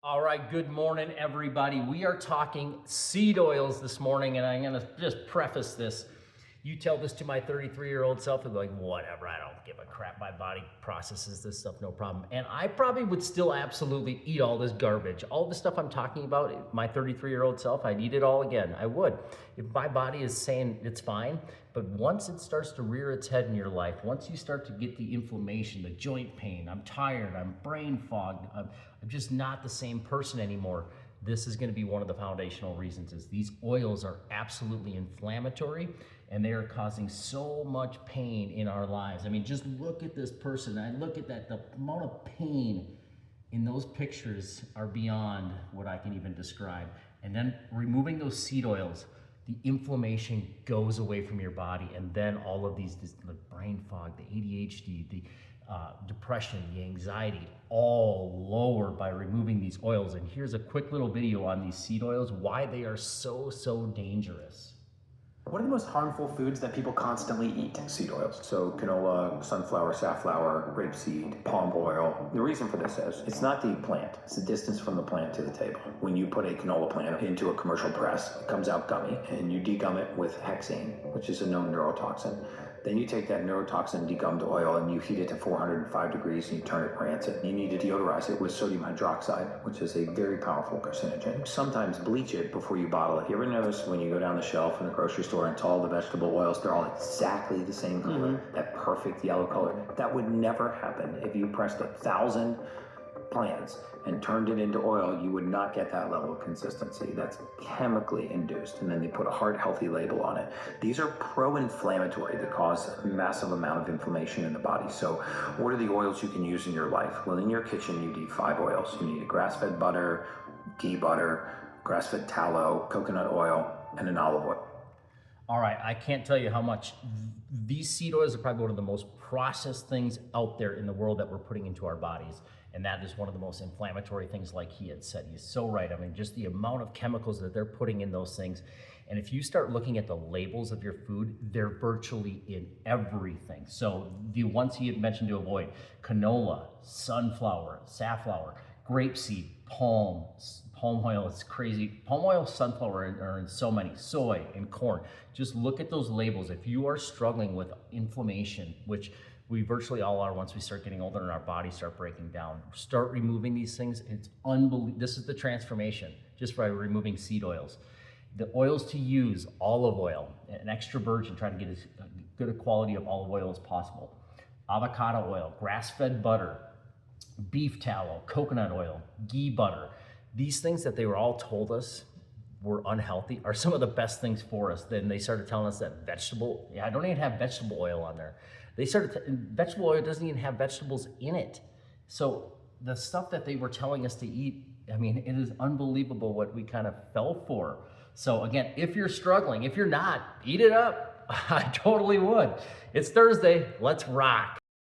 All right, good morning, everybody. We are talking seed oils this morning, and I'm gonna just preface this. You tell this to my 33-year-old self, and be like, whatever, I don't give a crap. My body processes this stuff, no problem. And I probably would still absolutely eat all this garbage. All the stuff I'm talking about, my 33-year-old self, I'd eat it all again. I would. If my body is saying it's fine, but once it starts to rear its head in your life, once you start to get the inflammation, the joint pain, I'm tired, I'm brain fogged, I'm just not the same person anymore, this is going to be one of the foundational reasons. Is these oils are absolutely inflammatory, and they are causing so much pain in our lives. I mean, just look at this person. I look at that, the amount of pain in those pictures are beyond what I can even describe. And then removing those seed oils, the inflammation goes away from your body, and then all of these, the brain fog, the ADHD, the depression, the anxiety, all lower by removing these oils. And here's a quick little video on these seed oils, why they are so dangerous. What are the most harmful foods that people constantly eat? Seed oils. So canola, sunflower, safflower, grapeseed, palm oil. The reason for this is it's not the plant, it's the distance from the plant to the table. When you put a canola plant into a commercial press, it comes out gummy, and you degum it with hexane, which is a known neurotoxin. Then you take that neurotoxin degummed oil and you heat it to 405 degrees and you turn it rancid. You need to deodorize it with sodium hydroxide, which is a very powerful carcinogen. Sometimes bleach it before you bottle it. You ever notice when you go down the shelf in the grocery store and it's all the vegetable oils, they're all exactly the same color, that perfect yellow color? That would never happen if you pressed 1,000 plants and turned it into oil. You would not get that level of consistency. That's chemically induced, and then they put a heart healthy label on it. These are pro-inflammatory that cause a massive amount of inflammation in the body. So what are the oils you can use in your life? Well, in your kitchen you need 5 oils. You need a grass-fed butter, ghee butter, grass-fed tallow, coconut oil, and an olive oil. All right, I can't tell you how much these seed oils are probably one of the most processed things out there in the world that we're putting into our bodies. And that is one of the most inflammatory things, like he had said. He's so right. I mean, just the amount of chemicals that they're putting in those things. And if you start looking at the labels of your food, they're virtually in everything. So the ones he had mentioned to avoid: canola, sunflower, safflower, grapeseed, palm oil. It's crazy. Palm oil, sunflower are in so many. Soy and corn. Just look at those labels. If you are struggling with inflammation, which we virtually all are once we start getting older and our bodies start breaking down, start removing these things. It's unbelievable. This is the transformation just by removing seed oils. The oils to use: olive oil, an extra virgin, try to get as good a quality of olive oil as possible. Avocado oil, grass-fed butter, beef tallow, coconut oil, ghee butter. These things that they were all told us were unhealthy are some of the best things for us. Then they started telling us that I don't even have vegetable oil on there. Vegetable oil doesn't even have vegetables in it. So the stuff that they were telling us to eat, I mean, it is unbelievable what we kind of fell for. So again, if you're struggling, if you're not, eat it up. I totally would. It's Thursday, let's rock.